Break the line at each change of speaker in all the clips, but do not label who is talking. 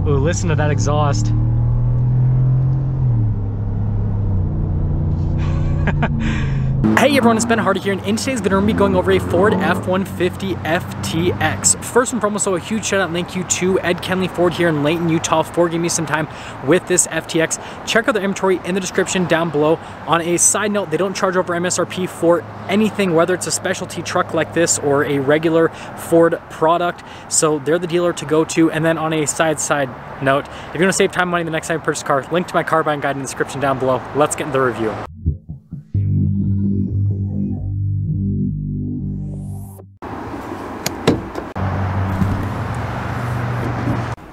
Ooh, listen to that exhaust. Hey everyone, it's Ben Hardy here, and in today's video we're going to be going over a Ford F-150 FTX. First and foremost, so a huge shout out and thank you to Ed Kenley Ford here in Layton, Utah for giving me some time with this FTX. Check out the inventory in the description down below. On a side note, they don't charge over MSRP for anything, whether it's a specialty truck like this or a regular Ford product. So they're the dealer to go to. And then on a side note, if you want to save time and money the next time you purchase a car, link to my car buying guide in the description down below. Let's get into the review.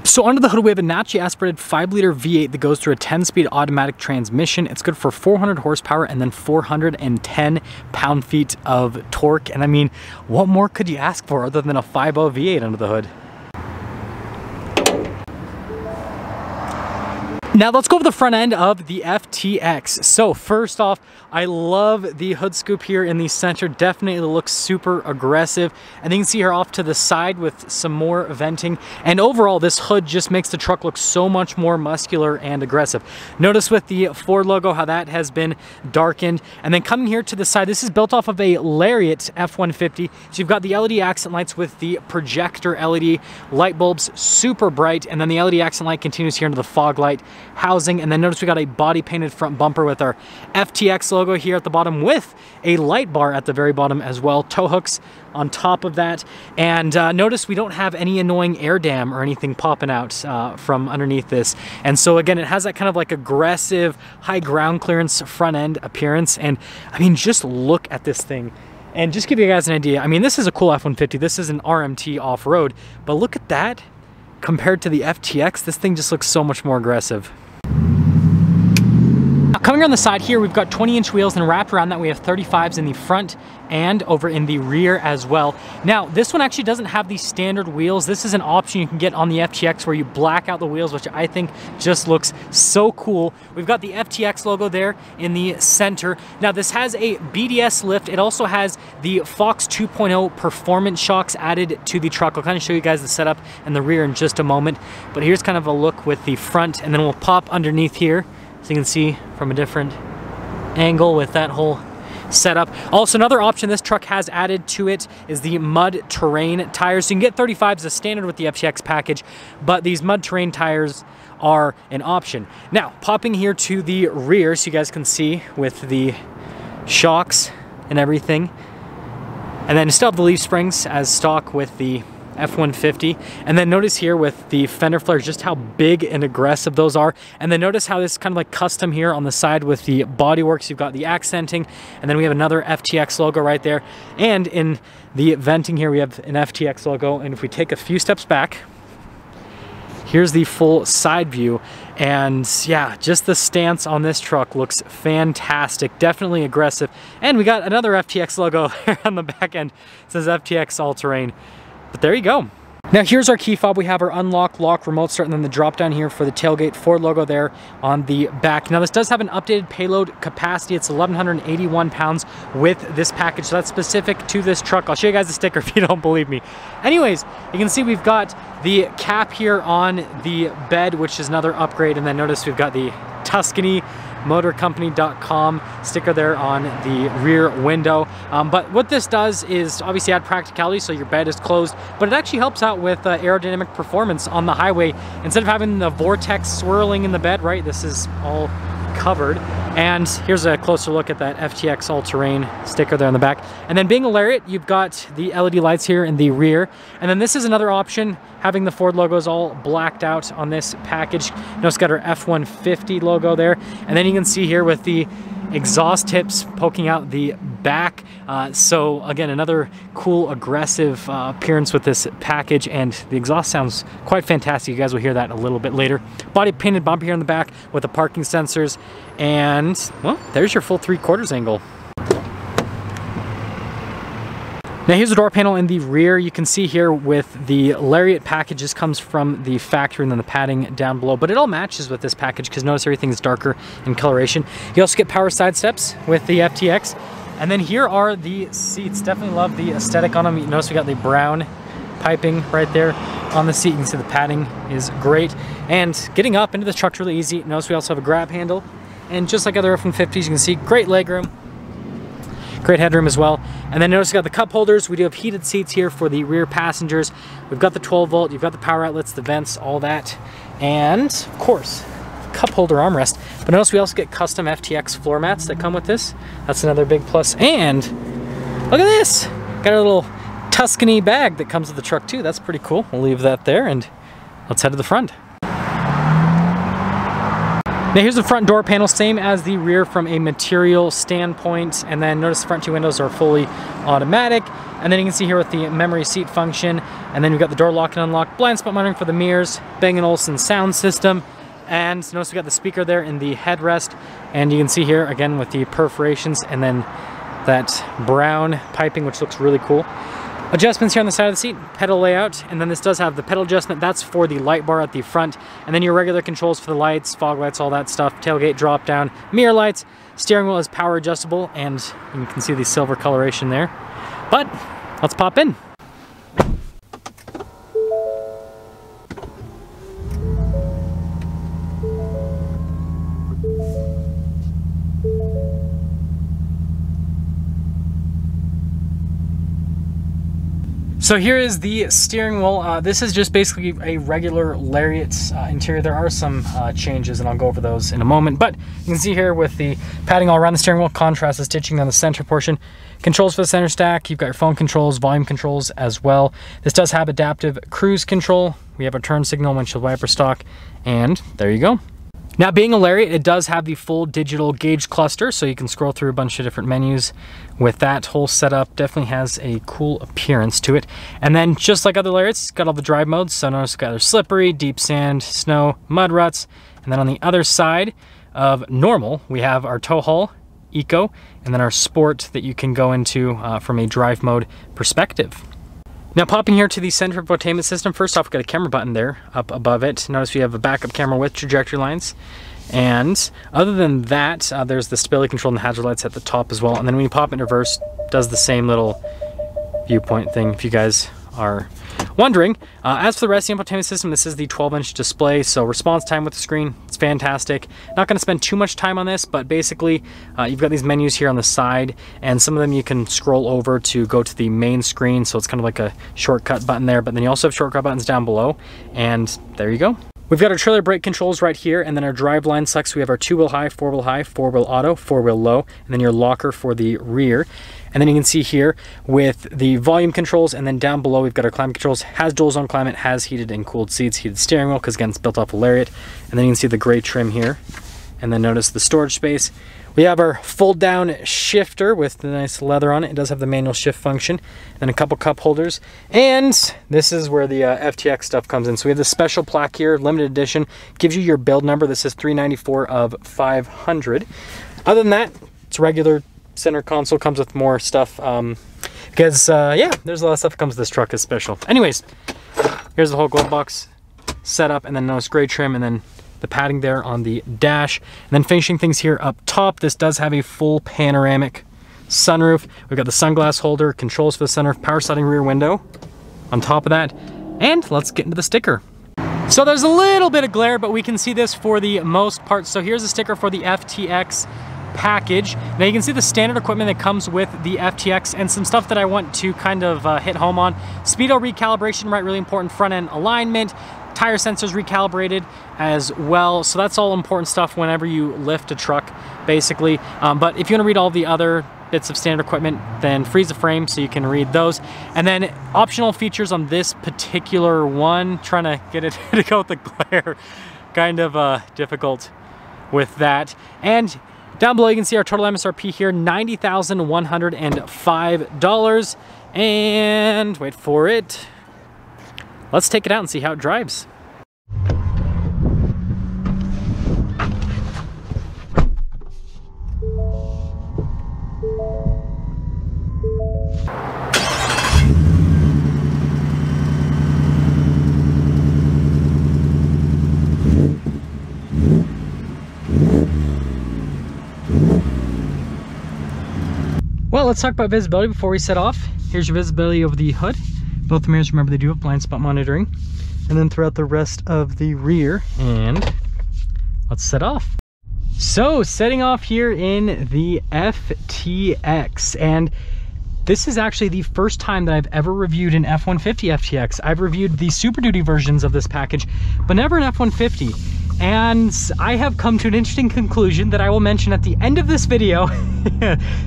So under the hood, we have a naturally aspirated 5-liter V8 that goes through a 10-speed automatic transmission. It's good for 400 horsepower and then 410 pound-feet of torque. And I mean, what more could you ask for other than a 5.0 V8 under the hood? Now let's go over the front end of the FTX. So first off, I love the hood scoop here in the center. Definitely looks super aggressive. And you can see here off to the side with some more venting. And overall, this hood just makes the truck look so much more muscular and aggressive. Notice with the Ford logo how that has been darkened. And then coming here to the side, this is built off of a Lariat F-150. So you've got the LED accent lights with the projector LED light bulbs, super bright. And then the LED accent light continues here into the fog light housing. And then notice we got a body painted front bumper with our FTX logo here at the bottom with a light bar at the very bottom as well. Tow hooks on top of that. And notice we don't have any annoying air dam or anything popping out from underneath this. And so again, it has that kind of like aggressive high ground clearance front end appearance. And I mean, just look at this thing. And just give you guys an idea, I mean, this is a cool F-150. This is an RMT off-road, but look at that. Compared to the FTX, this thing just looks so much more aggressive. Now coming around the side here, we've got 20-inch wheels, and wrapped around that we have 35s in the front and over in the rear as well. Now, this one actually doesn't have the standard wheels. This is an option you can get on the FTX where you black out the wheels, which I think just looks so cool. We've got the FTX logo there in the center. Now, this has a BDS lift. It also has the Fox 2.0 performance shocks added to the truck. I'll kind of show you guys the setup and the rear in just a moment. But here's kind of a look with the front, and then we'll pop underneath here so you can see from a different angle with that whole setup. Also, another option this truck has added to it is the mud terrain tires. So you can get 35s as standard with the FTX package, but these mud terrain tires are an option. Now, popping here to the rear so you guys can see with the shocks and everything. And then still have the leaf springs as stock with the F-150. And then notice here with the fender flares just how big and aggressive those are. And then notice how this is kind of like custom here on the side with the bodyworks. You've got the accenting, and then we have another FTX logo right there. And in the venting here, we have an FTX logo. And if we take a few steps back, here's the full side view. And yeah, just the stance on this truck looks fantastic, definitely aggressive. And we got another FTX logo there on the back end. It says FTX all-terrain. But there you go. Now here's our key fob. We have our unlock, lock, remote start, and then the drop down here for the tailgate Ford logo there on the back. Now this does have an updated payload capacity. It's 1,181 pounds with this package. So that's specific to this truck. I'll show you guys the sticker if you don't believe me. Anyways, you can see we've got the cap here on the bed, which is another upgrade. And then notice we've got the Tuscany motorcompany.com sticker there on the rear window. But what this does is obviously add practicality, so your bed is closed, but it actually helps out with aerodynamic performance on the highway. Instead of having the vortex swirling in the bed, right, this is all covered. And here's a closer look at that FTX all-terrain sticker there on the back. And then being a Lariat, you've got the LED lights here in the rear. And then this is another option, having the Ford logos all blacked out on this package. Notice it's got our F-150 logo there. And then you can see here with the exhaust tips poking out the back. So again, another cool aggressive appearance with this package, and the exhaust sounds quite fantastic. You guys will hear that a little bit later. Body painted bumper here in the back with the parking sensors, and well, there's your full 3/4 angle. Now here's the door panel in the rear. You can see here with the Lariat package, this comes from the factory, and then the padding down below, but it all matches with this package because notice everything is darker in coloration. You also get power side steps with the FTX. And then here are the seats. Definitely love the aesthetic on them. You notice we got the brown piping right there on the seat. You can see the padding is great. And getting up into this truck's really easy. Notice we also have a grab handle. And just like other F-150s, you can see great legroom. Great headroom as well. And then notice we got the cup holders. We do have heated seats here for the rear passengers. We've got the 12 volt, you've got the power outlets, the vents, all that. And of course, cup holder armrest. But notice we also get custom FTX floor mats that come with this. That's another big plus. And look at this. Got a little Tuscany bag that comes with the truck too. That's pretty cool. We'll leave that there and let's head to the front. Now here's the front door panel, same as the rear from a material standpoint. And then notice the front two windows are fully automatic. And then you can see here with the memory seat function. And then we've got the door lock and unlock, blind spot monitoring for the mirrors, Bang & Olufsen sound system. And notice we got the speaker there in the headrest. And you can see here again with the perforations and then that brown piping, which looks really cool. Adjustments here on the side of the seat, pedal layout, and then this does have the pedal adjustment. That's for the light bar at the front, and then your regular controls for the lights, fog lights, all that stuff, tailgate drop down, mirror lights, steering wheel is power adjustable, and you can see the silver coloration there. But let's pop in. So here is the steering wheel. This is just basically a regular Lariat interior. There are some changes and I'll go over those in a moment, but you can see here with the padding all around the steering wheel, contrast the stitching on the center portion, controls for the center stack, you've got your phone controls, volume controls as well. This does have adaptive cruise control. We have a turn signal, windshield wiper stalk, and there you go. Now being a Lariat, it does have the full digital gauge cluster, so you can scroll through a bunch of different menus with that whole setup. Definitely has a cool appearance to it. And then just like other Lariats, it's got all the drive modes. So notice it's got either slippery, deep sand, snow, mud ruts. And then on the other side of normal, we have our tow haul, eco, and then our sport that you can go into from a drive mode perspective. Now popping here to the center infotainment system, first off we've got a camera button there up above it. Notice we have a backup camera with trajectory lines. And other than that, there's the stability control and the hazard lights at the top as well. And then when you pop in reverse, does the same little viewpoint thing if you guys are wondering. As for the rest of the infotainment system, this is the 12-inch display, so response time with the screen, it's fantastic. Not going to spend too much time on this, but basically you've got these menus here on the side, and some of them you can scroll over to go to the main screen, so it's kind of like a shortcut button there, but then you also have shortcut buttons down below, and there you go. We've got our trailer brake controls right here, and then our drive line sucks. We have our 2-wheel high, 4-wheel auto, 4-wheel low, and then your locker for the rear. And then you can see here with the volume controls, and then down below we've got our climate controls. Has dual zone climate, has heated and cooled seats, heated steering wheel, because again it's built off a Lariat. And then you can see the gray trim here. And then notice the storage space. We have our fold down shifter with the nice leather on it. It does have the manual shift function. And then a couple cup holders. And this is where the FTX stuff comes in. So we have this special plaque here, limited edition. Gives you your build number. This is 394 of 500. Other than that, it's regular center console. Comes with more stuff. Because, yeah, there's a lot of stuff that comes with this truck is special. Anyways, here's the whole glove box setup. And then notice gray trim and then the padding there on the dash. And then finishing things here up top, this does have a full panoramic sunroof. We've got the sunglass holder, controls for the sunroof, power sliding rear window on top of that. And let's get into the sticker. So there's a little bit of glare, but we can see this for the most part. So here's a sticker for the FTX package. Now you can see the standard equipment that comes with the FTX and some stuff that I want to kind of hit home on. Speedo recalibration, right? Really important. Front end alignment. Tire sensors recalibrated as well. So that's all important stuff whenever you lift a truck, basically. But if you want to read all the other bits of standard equipment, then freeze the frame so you can read those. And then optional features on this particular one, trying to get it to go with the glare, kind of difficult with that. And down below you can see our total MSRP here, $90,105. And wait for it. Let's take it out and see how it drives. Well, let's talk about visibility before we set off. Here's your visibility over the hood. Both the mirrors, remember, they do have blind spot monitoring. And then throughout the rest of the rear, and let's set off. So setting off here in the FTX, and this is actually the first time that I've ever reviewed an F-150 FTX. I've reviewed the Super Duty versions of this package, but never an F-150. And I have come to an interesting conclusion that I will mention at the end of this video.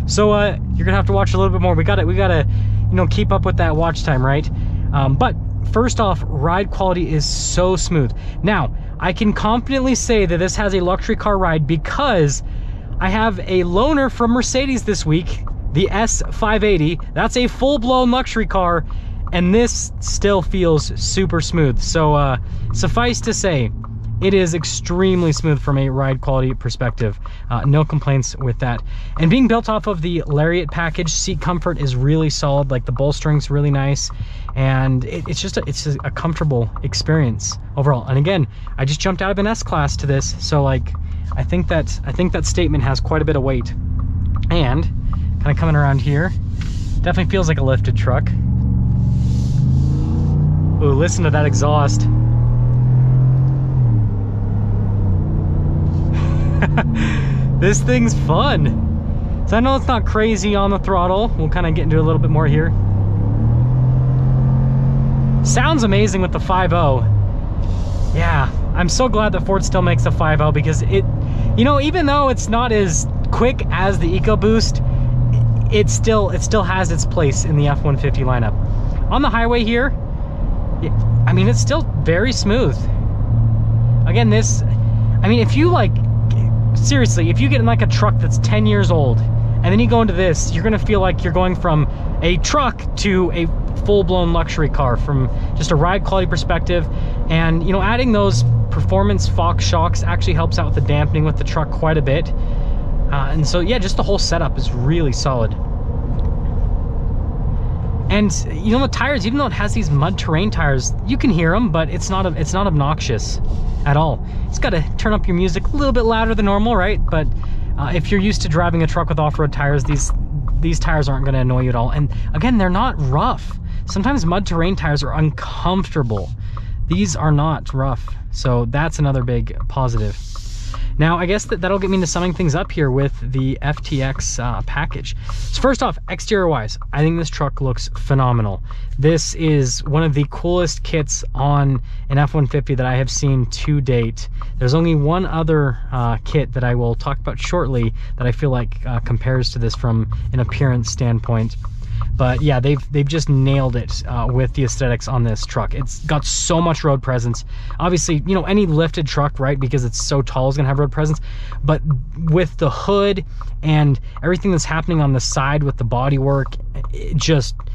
So you're gonna have to watch a little bit more. We gotta, you know, keep up with that watch time, right? But first off, ride quality is so smooth. Now, I can confidently say that this has a luxury car ride because I have a loaner from Mercedes this week, the S580. That's a full-blown luxury car, and this still feels super smooth. So suffice to say, it is extremely smooth from a ride quality perspective. No complaints with that. And being built off of the Lariat package, seat comfort is really solid. Like, the bolstering's really nice, and it's just a comfortable experience overall. And again, I just jumped out of an S-Class to this, so like I think that statement has quite a bit of weight. And kind of coming around here, definitely feels like a lifted truck. Ooh, listen to that exhaust. This thing's fun. So I know it's not crazy on the throttle. We'll kind of get into a little bit more here. Sounds amazing with the 5.0. Yeah, I'm so glad that Ford still makes the 5.0 because it, you know, even though it's not as quick as the EcoBoost, it still has its place in the F-150 lineup. On the highway here, I mean, it's still very smooth. Again, this, I mean, if you like, seriously, if you get in like a truck that's 10 years old and then you go into this, you're gonna feel like you're going from a truck to a full-blown luxury car from just a ride quality perspective. And, you know, adding those performance Fox shocks actually helps out with the dampening with the truck quite a bit. And so, yeah, just the whole setup is really solid. And, you know, the tires, even though it has these mud terrain tires, you can hear them, but it's not obnoxious at all. It's got to turn up your music a little bit louder than normal, right? But if you're used to driving a truck with off-road tires, these tires aren't going to annoy you at all. And again, they're not rough. Sometimes mud terrain tires are uncomfortable. These are not rough, so that's another big positive. Now, I guess that'll get me into summing things up here with the FTX package. So first off, exterior-wise, I think this truck looks phenomenal. This is one of the coolest kits on an F-150 that I have seen to date. There's only one other kit that I will talk about shortly that I feel like compares to this from an appearance standpoint. But yeah, they've just nailed it with the aesthetics on this truck. It's got so much road presence. Obviously, you know, any lifted truck, right, because it's so tall, is gonna have road presence. But with the hood and everything that's happening on the side with the bodywork,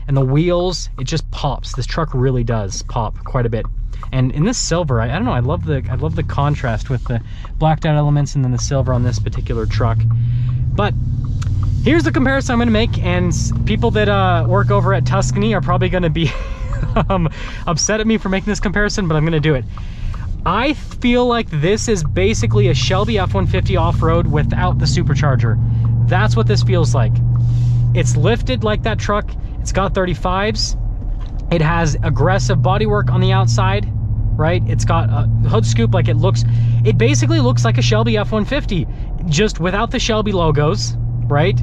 and the wheels, it just pops. This truck really does pop quite a bit. And in this silver, I don't know, I love the contrast with the blacked out elements and then the silver on this particular truck. But here's the comparison I'm going to make, and people that work over at Tuscany are probably going to be upset at me for making this comparison, but I'm going to do it. I feel like this is basically a Shelby F-150 off-road without the supercharger. That's what this feels like. It's lifted like that truck. It's got 35s. It has aggressive bodywork on the outside, right? It's got a hood scoop. Like, it basically looks like a Shelby F-150, just without the Shelby logos, right?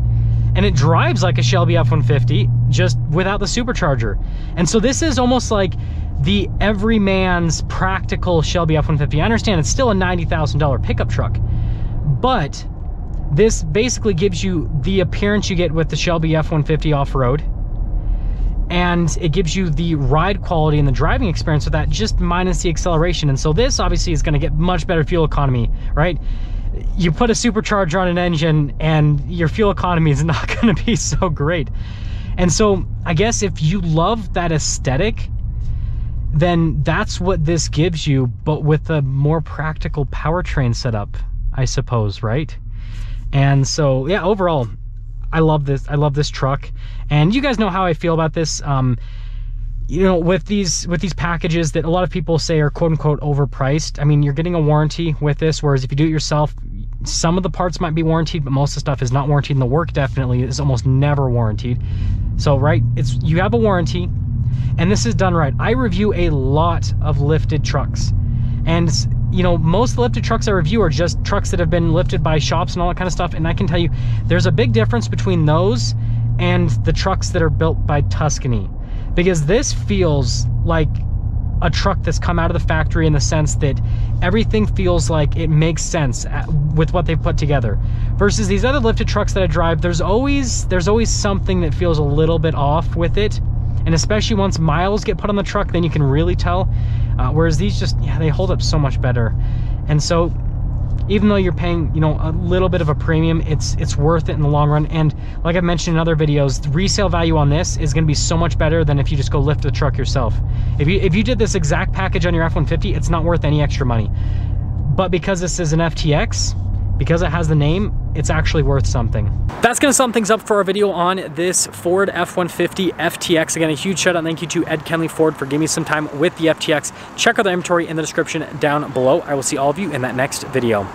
And it drives like a Shelby F-150, just without the supercharger. And so this is almost like the everyman's practical Shelby F-150. I understand it's still a $90,000 pickup truck, but this basically gives you the appearance you get with the Shelby F-150 off-road, and it gives you the ride quality and the driving experience with that, just minus the acceleration. And so this obviously is going to get much better fuel economy, right? You put a supercharger on an engine and your fuel economy is not going to be so great. And so I guess if you love that aesthetic, then that's what this gives you, but with a more practical powertrain setup, I suppose, right? And so, yeah, overall, I love this. I love this truck. And you guys know how I feel about this. You know, with these packages that a lot of people say are quote unquote overpriced. I mean, you're getting a warranty with this, whereas if you do it yourself, some of the parts might be warranted, but most of the stuff is not warranted, and the work definitely is almost never warranted. So, right, you have a warranty. and this is done right. I review a lot of lifted trucks, and you know, most of the lifted trucks I review are just trucks that have been lifted by shops and all that kind of stuff, and I can tell you there's a big difference between those and the trucks that are built by Tuscany, because this feels like a truck that's come out of the factory in the sense that everything feels like it makes sense with what they've put together, versus these other lifted trucks that I drive. There's always something that feels a little bit off with it, and especially once miles get put on the truck, then you can really tell. Whereas these just, yeah, they hold up so much better. And so even though you're paying, you know, a little bit of a premium, it's worth it in the long run. And like I've mentioned in other videos, the resale value on this is going to be so much better than if you just go lift the truck yourself. If you did this exact package on your F-150, it's not worth any extra money. But because this is an FTX, because it has the name, it's actually worth something. That's gonna sum things up for our video on this Ford F-150 FTX. Again, a huge shout out and thank you to Ed Kenley Ford for giving me some time with the FTX. Check out the inventory in the description down below. I will see all of you in that next video.